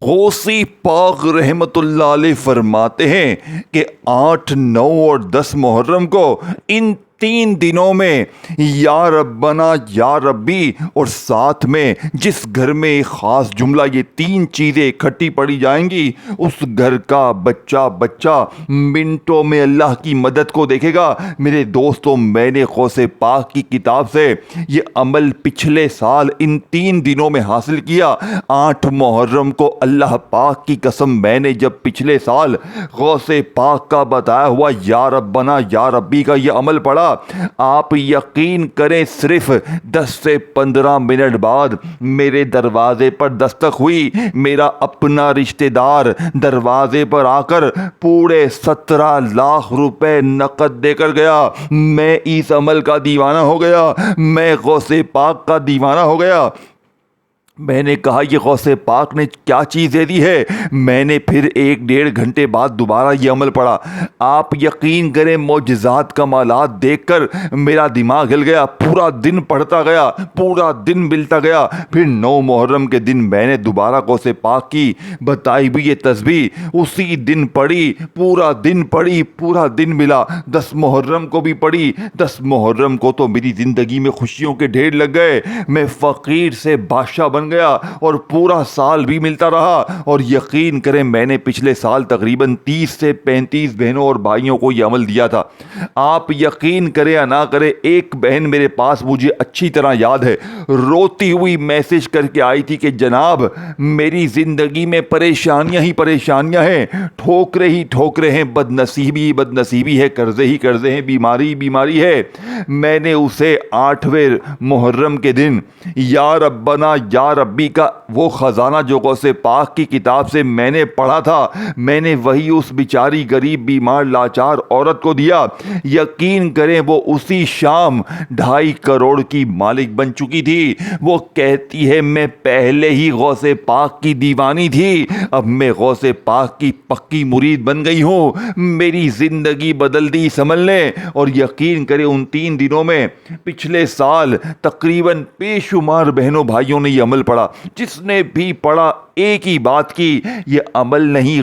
غوثی پاک رحمت اللہ علیہ فرماتے ہیں کہ 8، 9 اور 10 محرم کو ان 3 دنوں میں یا ربنا یا ربی اور ساتھ میں جس گھر میں ایک خاص جملہ یہ 3 چیزیں اکٹھی پڑھی جائیں گی اس گھر کا بچہ منٹوں میں اللہ کی مدد کو دیکھے گا۔ میرے دوستوں، میں نے غوث پاک کی کتاب سے یہ عمل پچھلے سال ان 3 دنوں میں حاصل کیا۔ 8 محرم کو اللہ پاک کی قسم میں نے جب پچھلے سال غوث پاک کا بتایا ہوا یا ربنا یا ربی کا یہ عمل پڑھا، آپ یقین کریں صرف 10 سے 15 منٹ بعد میرے دروازے پر دستک ہوئی۔ میرا اپنا رشتہ دار دروازے پر آ کر پورے 17 لاکھ روپے نقد دے کر گیا۔ میں اس عمل کا دیوانہ ہو گیا، میں غوث پاک کا دیوانہ ہو گیا۔ میں نے کہا یہ غوث پاک نے کیا چیز دے دی ہے؟ میں نے پھر 1-1.5 گھنٹے بعد دوبارہ یہ عمل پڑھا۔ آپ یقین کریں معجزات کمالات دیکھ کر میرا دماغ ہل گیا۔ پورا دن پڑھتا گیا، پورا دن ملتا گیا۔ پھر 9 محرم کے دن میں نے دوبارہ غوث پاک کی بتائی بھی یہ تسبیح اسی دن پڑھی، پورا دن پڑھی، پورا دن ملا۔ 10 محرم کو بھی پڑھی۔ 10 محرم کو تو میری زندگی میں خوشیوں کے ڈھیر لگ گئے۔ میں فقیر سے بادشاہ بن گیا اور پورا سال بھی ملتا رہا۔ اور یقین کریں میں نے پچھلے سال تقریباً 30 سے 35 بہنوں اور بھائیوں کو یہ عمل دیا تھا۔ آپ یقین کریں یا نہ کریں، ایک بہن میرے پاس مجھے اچھی طرح یاد ہے، روتی ہوئی میسج کر کے آئی تھی کہ جناب میری زندگی میں پریشانیاں ہی پریشانیاں ہیں، ٹھوکرے ہی ٹھوکرے ہیں، بد نصیبی ہی بد نصیبی ہے، قرضے ہی قرضے ہیں، بیماری ہی بیماری ہے۔ میں نے اسے 8ویں محرم کے دن یا ربنا یا ربی کا وہ خزانہ جو غوث پاک کی کتاب سے میں نے پڑھا تھا، میں نے وہی اس بیچاری غریب بیمار لاچار عورت کو دیا۔ یقین کریں وہ اسی شام 2.5 کروڑ کی مالک بن چکی تھی۔ وہ کہتی ہے میں پہلے ہی غوث پاک کی دیوانی تھی، اب میں غوث پاک کی پکی مرید بن گئی ہوں، میری زندگی بدل دی سنبھل لیں۔ اور یقین کریں ان 3 دنوں میں پچھلے سال تقریباً بے شمار بہنوں بھائیوں نے یہ عمل پڑھا۔ جس نے بھی پڑھا ایک ہی بات کی، یہ عمل نہیں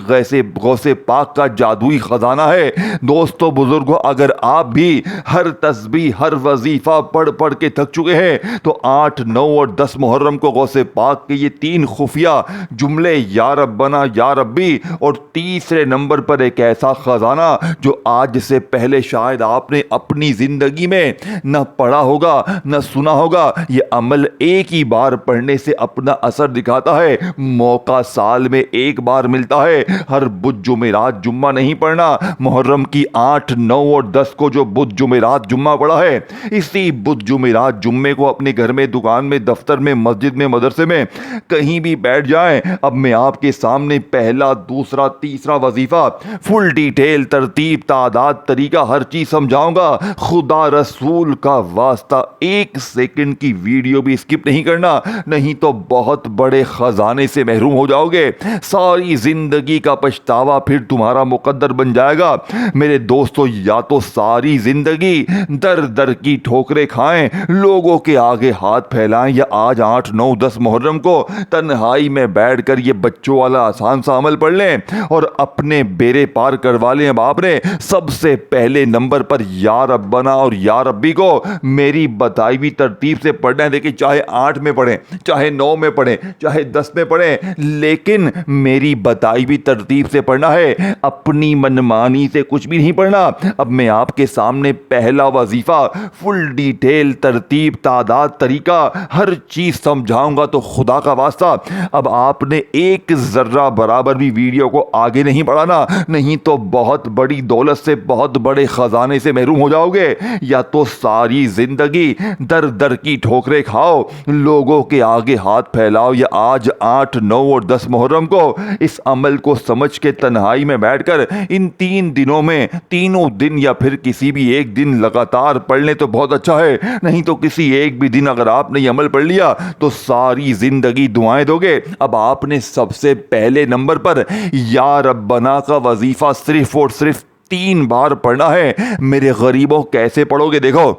غوث پاک کا جادوئی خزانہ ہے۔ دوستو بزرگوں، اگر آپ بھی ہر تسبیح ہر وظیفہ پڑھ پڑھ کے تھک چکے ہیں تو 8، 9 اور 10 محرم کو غوث پاک کے یہ 3 خفیہ جملے یا ربنا یا ربی اور تیسرے نمبر پر ایک ایسا خزانہ جو آج سے پہلے شاید آپ نے اپنی زندگی میں نہ پڑھا ہوگا نہ سنا ہوگا، یہ عمل ایک ہی بار پڑھنے سے اپنا اثر دکھاتا ہے۔ موقع سال میں ایک بار ملتا ہے، ہر بدھ جمعرات جمعہ نہیں پڑھنا۔ محرم کی 8، 9 اور 10 کو جو بدھ جمعرات جمعہ پڑھا ہے، اسی بدھ جمعرات جمعے کو اپنے گھر میں، دکان میں، دفتر میں، مسجد میں، مدرسے میں کہیں بھی بیٹھ جائیں۔ اب میں آپ کے سامنے پہلا، دوسرا، تیسرا وظیفہ فل ڈیٹیل، ترتیب، تعداد، طریقہ ہر چیز سمجھاؤں گا۔ خدا رسول کا واسطہ 1 سیکنڈ کی ویڈیو بھی اسکپ نہیں کرنا، نہیں تو بہت بڑے خزانے سے محروم ہو جاؤ گے۔ ساری زندگی کا پچھتاوا پھر تمہارا مقدر بن جائے گا۔ میرے دوستو، یا تو ساری زندگی در در کی ٹھوکریں کھائیں، لوگوں کے آگے ہاتھ پھیلائیں، یا آج 8، 9، 10 محرم کو تنہائی میں بیٹھ کر یہ بچوں والا آسان سا عمل پڑھ لیں اور اپنے بیڑے پار کروا لیں۔ اب آپ نے سب سے پہلے نمبر پر یا ربنا اور یا ربی کو میری بتائی ہوئی ترتیب سے پڑھنا ہے۔ دیکھیں چاہے 8 میں پڑھیں، چاہے 9 میں پڑھیں، چاہے 10 میں پڑھیں، لیکن میری بتائی ہوئی ترتیب سے پڑھنا ہے، اپنی منمانی سے کچھ بھی نہیں پڑھنا۔ اب میں آپ کے سامنے پہلا وظیفہ فل ڈیٹیل، ترتیب، تعداد، طریقہ ہر چیز سمجھاؤں گا، تو خدا کا واسطہ اب آپ نے 1 ذرہ برابر بھی ویڈیو کو آگے نہیں بڑھانا، نہیں تو بہت بڑی دولت سے، بہت بڑے خزانے سے محروم ہو جاؤ گے۔ یا تو ساری زندگی در در کی ٹھوکریں کھاؤ، لوگوں کے آگے ہاتھ پھیلاؤ، یا آج 8، 9 اور 10 محرم کو اس عمل کو سمجھ کے تنہائی میں بیٹھ کر ان 3 دنوں میں تینوں دن یا پھر کسی بھی ایک دن لگاتار پڑھ لیں تو بہت اچھا ہے۔ نہیں تو کسی ایک بھی دن اگر آپ نے یہ عمل پڑھ لیا تو ساری زندگی دعائیں دو گے۔ اب آپ نے سب سے پہلے نمبر پر یا ربنا کا وظیفہ صرف اور صرف 3 بار پڑھنا ہے۔ میرے غریبوں کیسے پڑھو گے؟ دیکھو،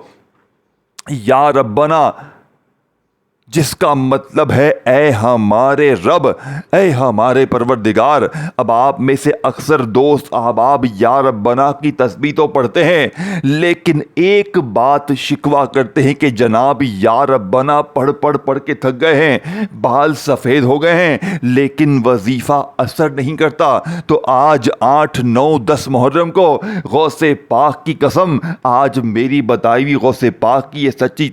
یا ربنا جس کا مطلب ہے اے ہمارے رب، اے ہمارے پروردگار۔ اب آپ میں سے اکثر دوست احباب یا ربنا کی تسبیح تو پڑھتے ہیں، لیکن ایک بات شکوہ کرتے ہیں کہ جناب یا ربنا پڑھ کے تھک گئے ہیں، بال سفید ہو گئے ہیں، لیکن وظیفہ اثر نہیں کرتا۔ تو آج 8، 9، 10 محرم کو غوث پاک کی قسم، آج میری بتائی ہوئی غوث پاک کی یہ سچی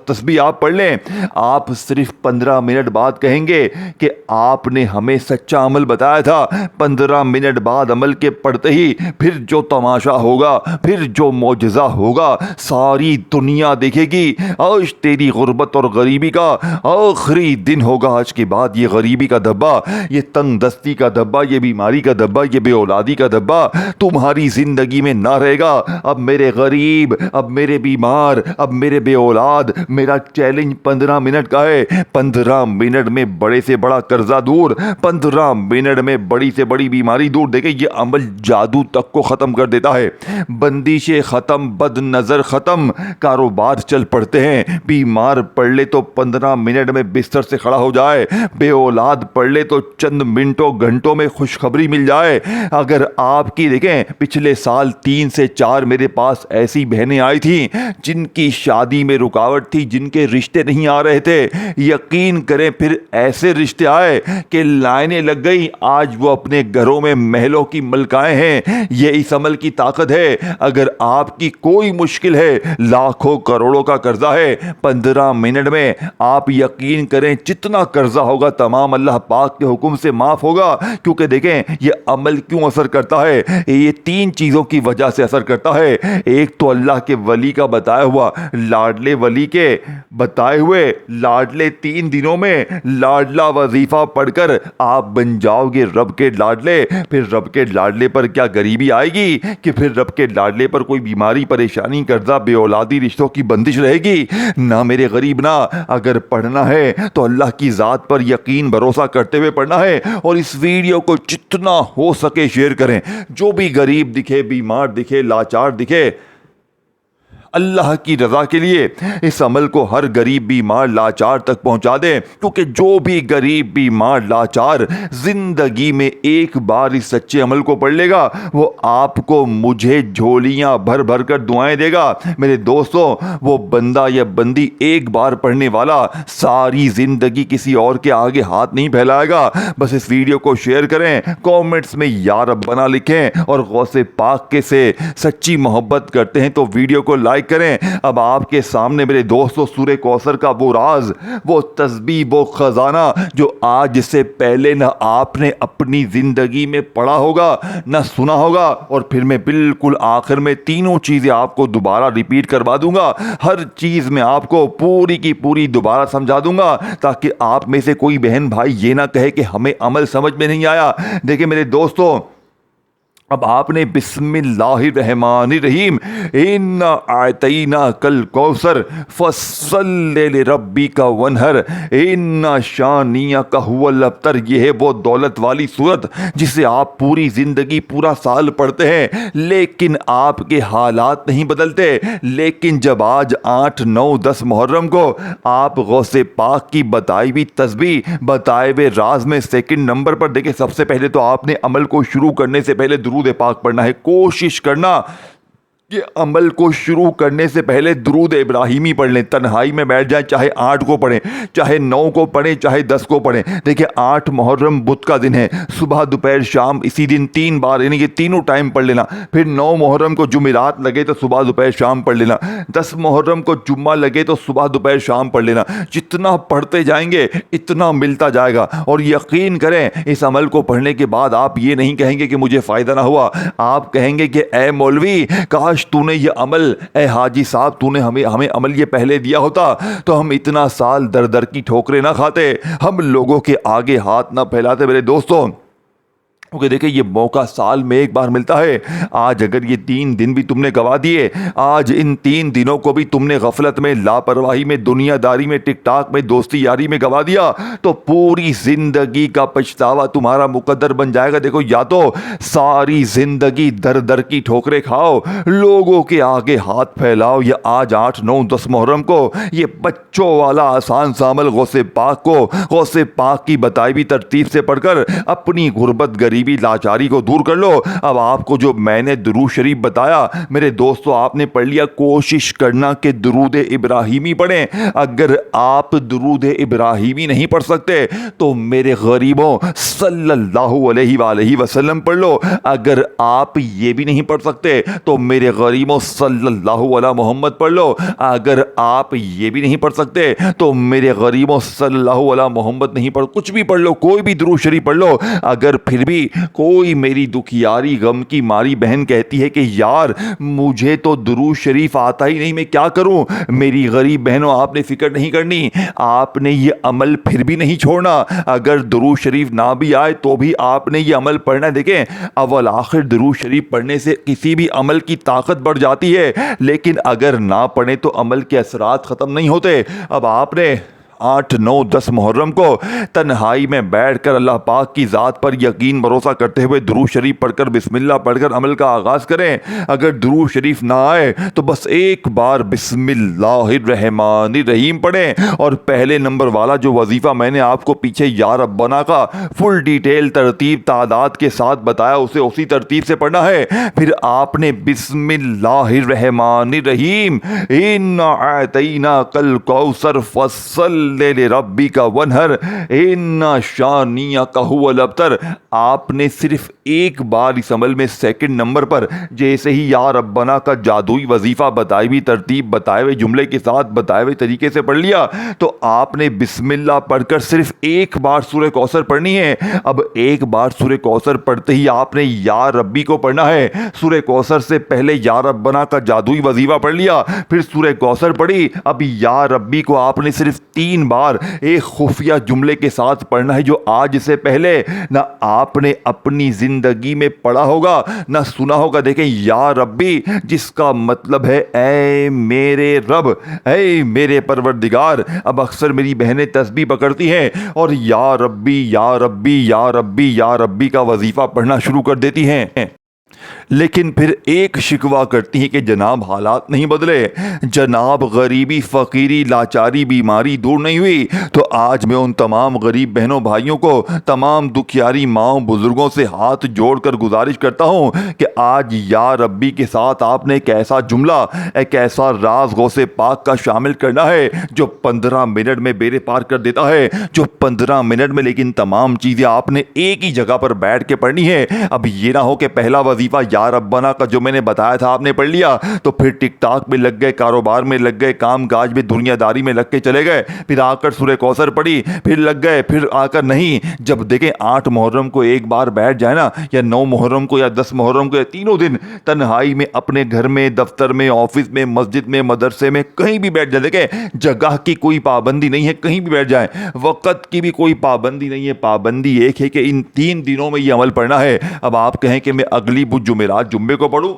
تسبیح آپ پڑھ لیں۔ آپ صرف 15 منٹ بعد کہیں گے کہ آپ نے ہمیں سچا عمل بتایا تھا۔ 15 منٹ بعد عمل کے پڑھتے ہی پھر جو تماشا ہوگا، پھر جو معجزہ ہوگا، ساری دنیا دیکھے گی۔ آج تیری غربت اور غریبی کا آخری دن ہوگا۔ آج کے بعد یہ غریبی کا دھبا، یہ تنگ دستی کا دھبا، یہ بیماری کا دھبا، یہ بے اولادی کا دھبا تمہاری زندگی میں نہ رہے گا۔ اب میرے غریب، اب میرے بیمار، اب میرے بے اولاد، میرا چیلنج 15 منٹ کا ہے۔ 15 منٹ میں بڑے سے بڑا قرضہ دور، 15 منٹ میں بڑی سے بڑی بیماری دور۔ دیکھیں یہ عمل جادو تک کو ختم کر دیتا ہے۔ بندشیں ختم، بد نظر ختم، کاروبار چل پڑتے ہیں۔ بیمار پڑھ لے تو 15 منٹ میں بستر سے کھڑا ہو جائے، بے اولاد پڑھ لے تو چند منٹوں گھنٹوں میں خوشخبری مل جائے۔ اگر آپ کی دیکھیں پچھلے سال 3 سے 4 میرے پاس ایسی بہنیں آئی تھیں جن کی شادی میں رکاوٹ تھی، جن کے رشتے نہیں آ رہے تھے، یقین کریں پھر ایسے رشتے آئے کہ لائنیں لگ گئی۔ آج وہ اپنے گھروں میں محلوں کی ملکائیں ہیں۔ یہ اس عمل کی طاقت ہے۔ اگر آپ کی کوئی مشکل ہے، لاکھوں کروڑوں کا قرضہ ہے، 15 منٹ میں آپ یقین کریں جتنا قرضہ ہوگا تمام اللہ پاک کے حکم سے معاف ہوگا۔ کیونکہ دیکھیں یہ عمل کیوں اثر کرتا ہے، یہ 3 چیزوں کی وجہ سے اثر کرتا ہے۔ ایک تو اللہ کے ولی کا بتایا ہوا، لاڈلے ولی کے بتائے ہوئے لاڈلے 3 دنوں میں لاڈلا وظیفہ پڑھ کر آپ بن جاؤ گے رب کے لاڈلے۔ پھر رب کے لاڈلے پر کیا غریبی آئے گی کہ پھر رب کے لاڈلے پر کوئی بیماری، پریشانی، قرضہ، بے اولادی، رشتوں کی بندش رہے گی؟ نہ میرے غریب نہ۔ اگر پڑھنا ہے تو اللہ کی ذات پر یقین بھروسہ کرتے ہوئے پڑھنا ہے، اور اس ویڈیو کو جتنا ہو سکے شیئر کریں۔ جو بھی غریب دکھے، بیمار دکھے، لاچار دکھے، اللہ کی رضا کے لیے اس عمل کو ہر غریب بیمار لاچار تک پہنچا دیں، کیونکہ جو بھی غریب بیمار لاچار زندگی میں ایک بار اس سچے عمل کو پڑھ لے گا، وہ آپ کو، مجھے جھولیاں بھر بھر کر دعائیں دے گا۔ میرے دوستوں، وہ بندہ یا بندی ایک بار پڑھنے والا ساری زندگی کسی اور کے آگے ہاتھ نہیں پھیلائے گا۔ بس اس ویڈیو کو شیئر کریں، کومنٹس میں یا ربنا لکھیں، اور غوث پاک کے سے سچی محبت کرتے ہیں تو ویڈیو کو لائک کریں۔ اب آپ کے سامنے میرے دوستو سورہ کوثر کا وہ راز، وہ تسبیح، وہ خزانہ جو آج سے پہلے نہ آپ نے اپنی زندگی میں پڑھا ہوگا نہ سنا ہوگا، اور پھر میں بالکل آخر میں تینوں چیزیں آپ کو دوبارہ ریپیٹ کروا دوں گا۔ ہر چیز میں آپ کو پوری کی پوری دوبارہ سمجھا دوں گا، تاکہ آپ میں سے کوئی بہن بھائی یہ نہ کہے کہ ہمیں عمل سمجھ میں نہیں آیا۔ دیکھیں میرے دوستو، اب آپ نے بسم اللہ الرحمن الرحیم انا اعطیناک الکوثر فصل لربک وانحر انا شانئک ھو الابتر، یہ ہے وہ دولت والی سورت جسے آپ پوری زندگی، پورا سال پڑھتے ہیں، لیکن آپ کے حالات نہیں بدلتے۔ لیکن جب آج 8، 9، 10 محرم کو آپ غوث پاک کی بتائی ہوئی تسبیح، بتائے ہوئے راز میں سیکنڈ نمبر پر دیکھیں، سب سے پہلے تو آپ نے عمل کو شروع کرنے سے پہلے درود پاک پڑھنا ہے۔ کوشش کرنا کہ عمل کو شروع کرنے سے پہلے درود ابراہیمی پڑھ لیں۔ تنہائی میں بیٹھ جائیں، چاہے 8 کو پڑھیں، چاہے 9 کو پڑھیں، چاہے 10 کو پڑھیں۔ دیکھیں 8 محرم بدھ کا دن ہے، صبح دوپہر شام اسی دن 3 بار، یعنی کہ تینوں ٹائم پڑھ لینا۔ پھر 9 محرم کو جمعرات لگے تو صبح دوپہر شام پڑھ لینا۔ 10 محرم کو جمعہ لگے تو صبح دوپہر شام پڑھ لینا۔ جتنا پڑھتے جائیں گے اتنا ملتا جائے گا، اور یقین کریں اس عمل کو پڑھنے کے بعد آپ یہ نہیں کہیں گے کہ مجھے فائدہ نہ ہوا، آپ کہیں گے کہ اے مولوی، کاش تو نے یہ عمل، اے حاجی صاحب تو نے ہمیں عمل یہ پہلے دیا ہوتا تو ہم اتنا سال در در کی ٹھوکریں نہ کھاتے، ہم لوگوں کے آگے ہاتھ نہ پھیلاتے۔ میرے دوستوں، کیونکہ دیکھیں یہ موقع سال میں ایک بار ملتا ہے. آج اگر یہ 3 دن بھی تم نے گوا دیے, آج ان 3 دنوں کو بھی تم نے غفلت میں, لاپرواہی میں, دنیا داری میں, ٹک ٹاک میں, دوستی یاری میں گوا دیا, تو پوری زندگی کا پچھتاوا تمہارا مقدر بن جائے گا. دیکھو یا تو ساری زندگی در در کی ٹھوکریں کھاؤ, لوگوں کے آگے ہاتھ پھیلاؤ, یا آج 8, 9, 10 محرم کو یہ بچوں والا آسان سا عمل غوث پاک کی بتائی ہوئی ترتیب سے پڑھ کر اپنی غربت, غریبی, لاچاری کو دور کر لو. اب آپ کو جو میں نے درود شریف بتایا میرے دوستو, آپ نے پڑھ لیا. کوشش کرنا کہ درود ابراہیمی پڑھیں. اگر آپ درود ابراہیمی نہیں پڑھ سکتے تو میرے غریبوں صلی اللہ علیہ وآلہ وسلم پڑھ لو. اگر آپ یہ بھی نہیں پڑھ سکتے تو میرے غریبوں صلی اللہ علیہ محمد پڑھ لو. اگر آپ یہ بھی نہیں پڑھ سکتے تو میرے غریبوں صلی اللہ علیہ محمد نہیں پڑھ, کچھ بھی پڑھ لو, کوئی بھی درود شریف پڑھ لو. اگر پھر بھی کوئی میری دکھیاری غم کی ماری بہن کہتی ہے کہ یار مجھے تو درود شریف آتا ہی نہیں, میں کیا کروں, میری غریب بہنوں آپ نے فکر نہیں کرنی, آپ نے یہ عمل پھر بھی نہیں چھوڑنا. اگر درود شریف نہ بھی آئے تو بھی آپ نے یہ عمل پڑھنا. دیکھیں اول آخر درود شریف پڑھنے سے کسی بھی عمل کی طاقت بڑھ جاتی ہے, لیکن اگر نہ پڑھیں تو عمل کے اثرات ختم نہیں ہوتے. اب آپ نے 8, 9, 10 محرم کو تنہائی میں بیٹھ کر اللہ پاک کی ذات پر یقین بھروسہ کرتے ہوئے درود شریف پڑھ کر بسم اللہ پڑھ کر عمل کا آغاز کریں. اگر درود شریف نہ آئے تو بس ایک بار بسم اللہ الرحمن الرحیم پڑھیں, اور پہلے نمبر والا جو وظیفہ میں نے آپ کو پیچھے یا ربنا کا فل ڈیٹیل ترتیب تعداد کے ساتھ بتایا اسے اسی ترتیب سے پڑھنا ہے. پھر آپ نے بسم اللہ الرحمن الرحیم انا اعطیناک الکوثر فصل ربی کا ونہر ان شانیک هو الابتر, آپ نے صرف ایک بار اس عمل میں سیکنڈ نمبر پر جیسے ہی یا ربنا کا جادوئی وظیفہ بتائی ہوئی ترتیب, بتائے ہوئے جملے کے ساتھ, بتائے ہوئے طریقے سے پڑھ لیا, تو آپ نے بسم اللہ پڑھ کر صرف ایک بار سورہ کوثر پڑھنی ہے. اب ایک بار سورہ کوثر پڑھتے ہی آپ نے یا ربی کو پڑھنا ہے. سورہ کوثر سے پہلے یا ربنا کا جادوئی وظیفہ پڑھ لیا, پھر سورہ کوثر پڑھی. اب یا ربی کو آپ نے صرف 3 بار ایک خفیہ جملے کے ساتھ پڑھنا ہے, جو آج سے پہلے نہ آپ نے اپنی زندگی میں پڑھا ہوگا نہ سنا ہوگا. دیکھیں یا ربی جس کا مطلب ہے اے میرے رب, اے میرے پروردگار. اب اکثر میری بہنیں تسبیح پکڑتی ہیں اور یا ربی یا ربی یا ربی یا ربی کا وظیفہ پڑھنا شروع کر دیتی ہیں, لیکن پھر ایک شکوہ کرتی ہیں کہ جناب حالات نہیں بدلے, جناب غریبی, فقیری, لاچاری, بیماری دور نہیں ہوئی. تو آج میں ان تمام غریب بہنوں بھائیوں کو, تمام دکھیاری ماؤں بزرگوں سے ہاتھ جوڑ کر گزارش کرتا ہوں کہ آج یا ربی کے ساتھ آپ نے ایک ایسا جملہ, ایک ایسا راز غوث پاک کا شامل کرنا ہے جو 15 منٹ میں بیڑے پار کر دیتا ہے, جو 15 منٹ میں, لیکن تمام چیزیں آپ نے ایک ہی جگہ پر بیٹھ کے پڑھنی ہے. اب یہ نہ ہو کہ پہلا وظیفہ یا ربنا کا جو میں نے بتایا تھا آپ نے پڑھ لیا تو پھر ٹک ٹاک میں لگ گئے, کاروبار میں لگ گئے, کام کاج میں دنیا داری میں لگ کے چلے گئے, پھر آ کر سورہ کوثر پڑھی, پھر لگ گئے, پھر آ کر نہیں. جب دیکھیں 8 محرم کو ایک بار بیٹھ جائے نا, یا 9 محرم کو یا 10 محرم کو, یا تینوں دن تنہائی میں اپنے گھر میں, دفتر میں, آفس میں, مسجد میں, مدرسے میں, کہیں بھی بیٹھ جائے. دیکھیں جگہ کی کوئی پابندی نہیں ہے, کہیں بھی بیٹھ جائیں, وقت کی بھی کوئی پابندی نہیں ہے, پابندی ایک ہے کہ ان 3 دنوں میں یہ عمل پڑھنا ہے. اب آپ کہیں کہ میں اگلی بدھ جمعرات جمعے کو پڑھوں,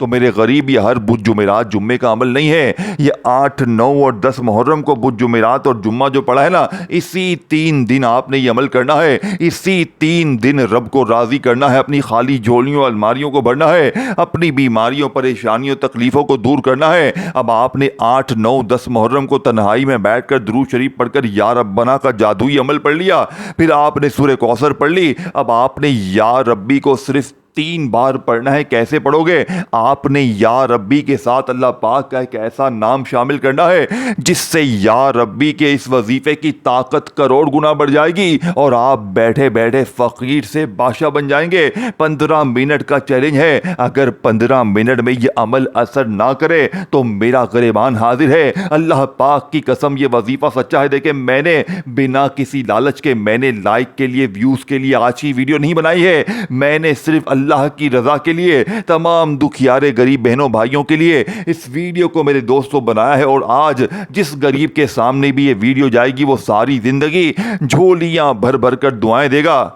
تو میرے غریب یہ ہر بدھ جمعرات جمعے کا عمل نہیں ہے. یہ 8, 9 اور 10 محرم کو بدھ جمعرات اور جمعہ جو پڑھا ہے نا, اسی 3 دن آپ نے یہ عمل کرنا ہے. اسی 3 دن رب کو راضی کرنا ہے, اپنی خالی جھولیوں الماریوں کو بھرنا ہے, اپنی بیماریوں, پریشانیوں, تکلیفوں کو دور کرنا ہے. اب آپ نے 8, 9, 10 محرم کو تنہائی میں بیٹھ کر درود شریف پڑھ کر یا ربنا کا جادوئی عمل پڑھ لیا, پھر آپ نے سورہ کوثر پڑھ لی. اب آپ نے یا ربی کو صرف 3 بار پڑھنا ہے. کیسے پڑھو گے؟ آپ نے یا ربی کے ساتھ اللہ پاک کا ایک ایسا نام شامل کرنا ہے جس سے یا ربی کے اس وظیفے کی طاقت کروڑ گنا بڑھ جائے گی اور آپ بیٹھے بیٹھے فقیر سے بادشاہ بن جائیں گے. 15 منٹ کا چیلنج ہے, اگر 15 منٹ میں یہ عمل اثر نہ کرے تو میرا گریبان حاضر ہے, اللہ پاک کی قسم یہ وظیفہ سچا ہے. دیکھیں میں نے بنا کسی لالچ کے, میں نے لائک کے لیے, ویوز کے لیے آج کی ویڈیو نہیں بنائی ہے. میں نے صرف اللہ کی رضا کے لیے, تمام دکھیارے غریب بہنوں بھائیوں کے لیے اس ویڈیو کو میرے دوستوں بنایا ہے. اور آج جس غریب کے سامنے بھی یہ ویڈیو جائے گی وہ ساری زندگی جھولیاں بھر بھر کر دعائیں دے گا.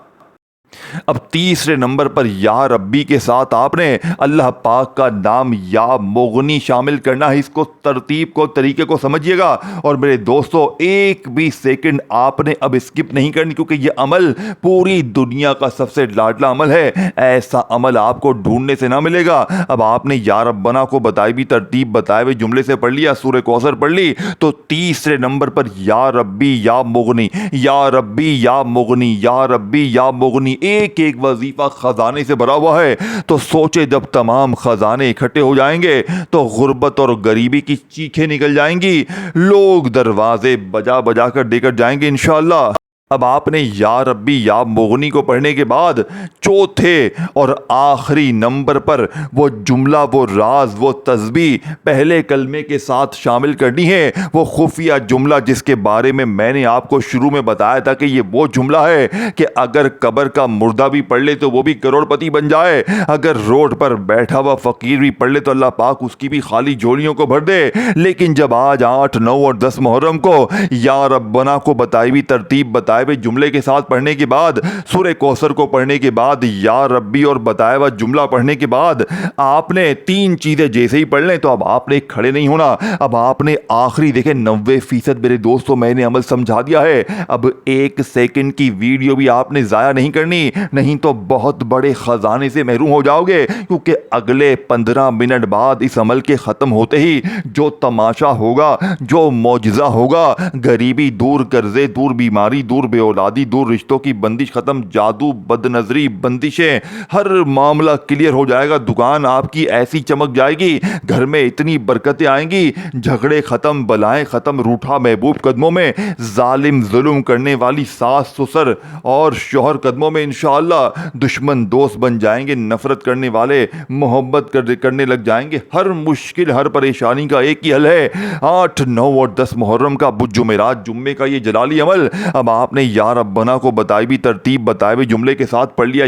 اب تیسرے نمبر پر یا ربی کے ساتھ آپ نے اللہ پاک کا نام یا مغنی شامل کرنا ہے۔ اس کو ترتیب کو طریقے کو سمجھیے گا، اور میرے دوستو ایک بھی سیکنڈ آپ نے اب اسکپ نہیں کرنی، کیونکہ یہ عمل پوری دنیا کا سب سے لاڈلا عمل ہے۔ ایسا عمل آپ کو ڈھونڈنے سے نہ ملے گا۔ اب آپ نے یا ربنا کو بتائی بھی ترتیب بتائے ہوئے جملے سے پڑھ لیا، سورہ کوثر پڑھ لی، تو تیسرے نمبر پر یا ربی یا مغنی، یا ربی یا مغنی، یا ربی یا مغنی، ایک ایک وظیفہ خزانے سے بھرا ہوا ہے۔ تو سوچے جب تمام خزانے اکٹھے ہو جائیں گے تو غربت اور غریبی کی چیخیں نکل جائیں گی، لوگ دروازے بجا بجا کر دے کر جائیں گے انشاءاللہ۔ اب آپ نے یا ربی یا مغنی کو پڑھنے کے بعد چوتھے اور آخری نمبر پر وہ جملہ، وہ راز، وہ تسبیح پہلے کلمے کے ساتھ شامل کرنی ہے، وہ خفیہ جملہ جس کے بارے میں نے آپ کو شروع میں بتایا تھا کہ یہ وہ جملہ ہے کہ اگر قبر کا مردہ بھی پڑھ لے تو وہ بھی کروڑ پتی بن جائے، اگر روڈ پر بیٹھا ہوا فقیر بھی پڑھ لے تو اللہ پاک اس کی بھی خالی جھولیوں کو بھر دے۔ لیکن جب آج 8، 9 اور 10 محرم کو یا ربنا کو بتائی ہوئی ترتیب بتائے ہوئے جملے کے ساتھ پڑھنے کے بعد، سورہ کوثر کو پڑھنے کے بعد، یا ربی اور بتایا ہوا جملہ پڑھنے کے بعد آپ نے 3 چیزیں جیسے ہی پڑھ لیں تو اب آپ نے کھڑے نہیں ہونا۔ اب آپ نے آخری دیکھیں 90% میرے دوستوں میں نے عمل سمجھا دیا ہے۔ اب 1 سیکنڈ کی ویڈیو بھی آپ نے ضائع نہیں کرنی، نہیں تو بہت بڑے خزانے سے محروم ہو جاؤ گے، کیونکہ اگلے 15 منٹ بعد اس عمل کے ختم ہوتے ہی جو تماشا ہوگا، جو معجزہ ہوگا، غریبی دور، قرضے دور، بیماری دور، بے اولادی دور، رشتوں کی بندش ختم، جادو، بد نظری، بندشیں، ہر معاملہ کلیئر ہو جائے گا، دکان آپ کی ایسی چمک جائے گی، گھر میں اتنی برکتیں آئیں گی، جھگڑے ختم، بلائیں ختم، روٹھا محبوب قدموں میں، ظالم ظلم کرنے والی ساس سسر اور شوہر قدموں میں انشاءاللہ، دشمن دوست بن جائیں گے، نفرت کرنے والے محبت کرنے لگ جائیں گے، ہر مشکل، ہر پریشانی کا ایک ہی حل ہے۔ 8، 9 اور 10 محرم کا جمعرات جمعے کا یہ جلالی عمل اب آپ نے یا ربنا کو بتائی بھی ترتیب بتائے ہوئے جملے کے ساتھ پڑھ لیا،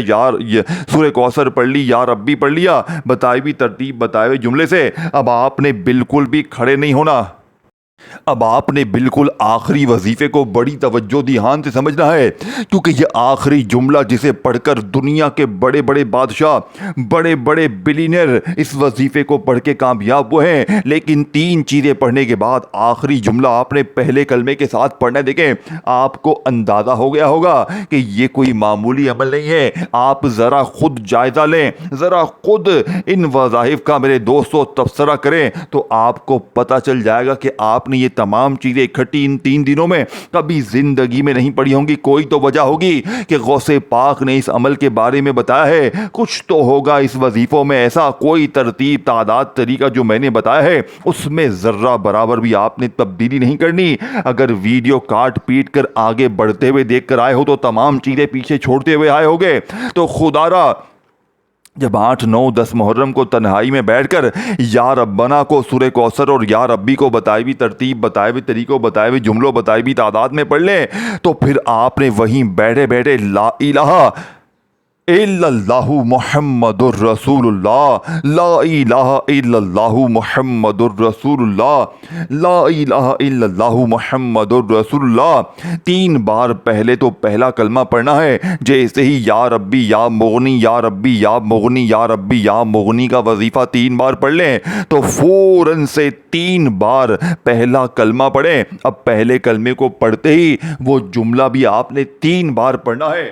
سورہ کوثر پڑھ لی، یا ربی پڑھ لیا بتائی بھی ترتیب بتائے ہوئے جملے سے، اب آپ نے بالکل بھی کھڑے نہیں ہونا۔ اب آپ نے بالکل آخری وظیفے کو بڑی توجہ دھیان سے سمجھنا ہے، کیونکہ یہ آخری جملہ جسے پڑھ کر دنیا کے بڑے بڑے بادشاہ، بڑے بڑے بلینئر اس وظیفے کو پڑھ کے کامیاب ہوئے ہیں، لیکن 3 چیزیں پڑھنے کے بعد آخری جملہ آپ نے پہلے کلمے کے ساتھ پڑھنا ہے۔ دیکھیں آپ کو اندازہ ہو گیا ہوگا کہ یہ کوئی معمولی عمل نہیں ہے۔ آپ ذرا خود جائزہ لیں، ذرا خود ان وظائف کا میرے دوستو تبصرہ کریں تو آپ کو پتہ چل جائے گا کہ آپ نے یہ تمام چیزیں اکٹھی ان 3 دنوں میں کبھی زندگی میں نہیں پڑھی ہوں گی۔ کوئی تو وجہ ہوگی کہ غوث پاک نے اس عمل کے بارے میں بتایا ہے، کچھ تو ہوگا اس وظیفوں میں ایسا، کوئی ترتیب، تعداد، طریقہ جو میں نے بتایا ہے اس میں ذرہ برابر بھی آپ نے تبدیلی نہیں کرنی۔ اگر ویڈیو کاٹ پیٹ کر آگے بڑھتے ہوئے دیکھ کر آئے ہو تو تمام چیزیں پیچھے چھوڑتے ہوئے آئے ہوگے، تو خدا را جب 8، 9، 10 محرم کو تنہائی میں بیٹھ کر یا ربنا کو، سورہ کوثر اور یا ربی کو بتائی بھی ترتیب، بتائے بھی طریقوں، بتائے بھی جملوں، بتائی بھی تعداد میں پڑھ لیں تو پھر آپ نے وہیں بیٹھے بیٹھے لا الہ الا اللہ محمد الرسول اللہ، لا الہ الا اللہ محمد الرسول اللہ، لا الہ الا اللہ محمد الرسول اللہ 3 بار پہلے تو پہلا کلمہ پڑھنا ہے۔ جیسے ہی یا ربی یا مغنی، یا ربی یا مغنی، یا ربی یا مغنی کا وظیفہ 3 بار پڑھ لیں تو فوراً سے 3 بار پہلا کلمہ پڑھیں۔ اب پہلے کلمے کو پڑھتے ہی وہ جملہ بھی آپ نے 3 بار پڑھنا ہے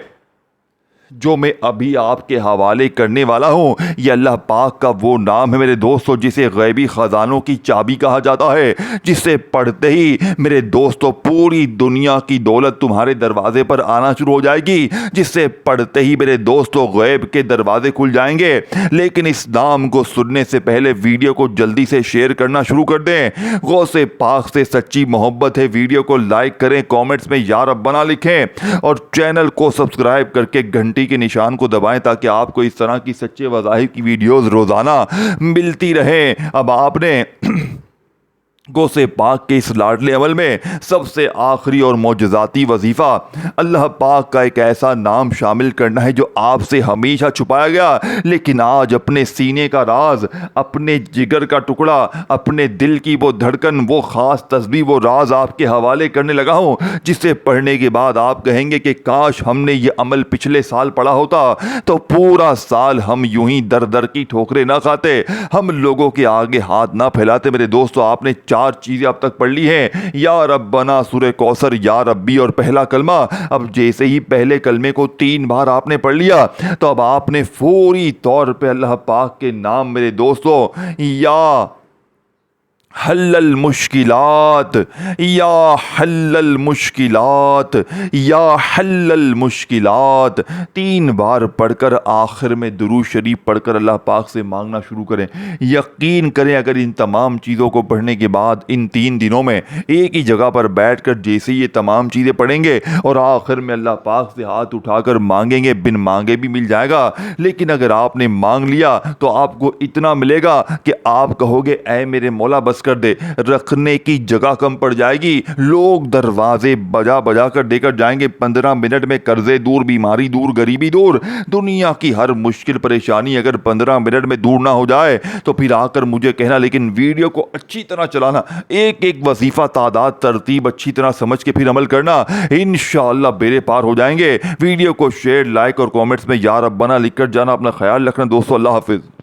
جو میں ابھی آپ کے حوالے کرنے والا ہوں۔ یہ اللہ پاک کا وہ نام ہے میرے دوستو جسے غیبی خزانوں کی چابی کہا جاتا ہے، جسے پڑھتے ہی میرے دوستو پوری دنیا کی دولت تمہارے دروازے پر آنا شروع ہو جائے گی، جس سے پڑھتے ہی میرے دوستو غیب کے دروازے کھل جائیں گے۔ لیکن اس نام کو سننے سے پہلے ویڈیو کو جلدی سے شیئر کرنا شروع کر دیں۔ غوث پاک سے سچی محبت ہے، ویڈیو کو لائک کریں، کامنٹس میں یا ربنا لکھیں اور چینل کو سبسکرائب کر کے گھنٹی کے نشان کو دبائیں تاکہ آپ کو اس طرح کی سچے وظائف کی ویڈیوز روزانہ ملتی رہیں۔ اب آپ نے غوث پاک کے اس لاڈلے عمل میں سب سے آخری اور معجزاتی وظیفہ اللہ پاک کا ایک ایسا نام شامل کرنا ہے جو آپ سے ہمیشہ چھپایا گیا، لیکن آج اپنے سینے کا راز، اپنے جگر کا ٹکڑا، اپنے دل کی وہ دھڑکن، وہ خاص تسبیح، وہ راز آپ کے حوالے کرنے لگا ہوں، جسے پڑھنے کے بعد آپ کہیں گے کہ کاش ہم نے یہ عمل پچھلے سال پڑھا ہوتا تو پورا سال ہم یوں ہی در در کی ٹھوکریں نہ کھاتے، ہم لوگوں کے آگے ہاتھ نہ پھیلاتے۔ میرے دوستو، آپ نے 4 چیزیں اب تک پڑھ لی ہیں، یا ربنا، سورہ کوثر، یا ربی اور پہلا کلمہ۔ اب جیسے ہی پہلے کلمے کو 3 بار آپ نے پڑھ لیا تو اب آپ نے فوری طور پہ اللہ پاک کے نام میرے دوستو، یا حل المشکلات، یا حل المشکلات، یا حل المشکلات 3 بار پڑھ کر آخر میں درود شریف پڑھ کر اللہ پاک سے مانگنا شروع کریں۔ یقین کریں اگر ان تمام چیزوں کو پڑھنے کے بعد ان 3 دنوں میں ایک ہی جگہ پر بیٹھ کر جیسے یہ تمام چیزیں پڑھیں گے اور آخر میں اللہ پاک سے ہاتھ اٹھا کر مانگیں گے، بن مانگے بھی مل جائے گا، لیکن اگر آپ نے مانگ لیا تو آپ کو اتنا ملے گا کہ آپ کہو گے اے میرے مولا بس کر دے، رکھنے کی جگہ کم پڑ جائے گی، لوگ دروازے بجا بجا کر دے کر جائیں گے، 15 منٹ میں قرضے دور، بیماری دور، غریبی دور، دنیا کی ہر مشکل پریشانی اگر 15 منٹ میں دور نہ ہو جائے تو پھر آ کر مجھے کہنا، لیکن ویڈیو کو اچھی طرح چلانا، ایک ایک وظیفہ، تعداد، ترتیب اچھی طرح سمجھ کے پھر عمل کرنا، انشاءاللہ بیڑے پار ہو جائیں گے۔ ویڈیو کو شیئر، لائک اور کومنٹس میں یا ربنا لکھ کر جانا۔ اپنا خیال رکھنا دوستو، اللہ حافظ۔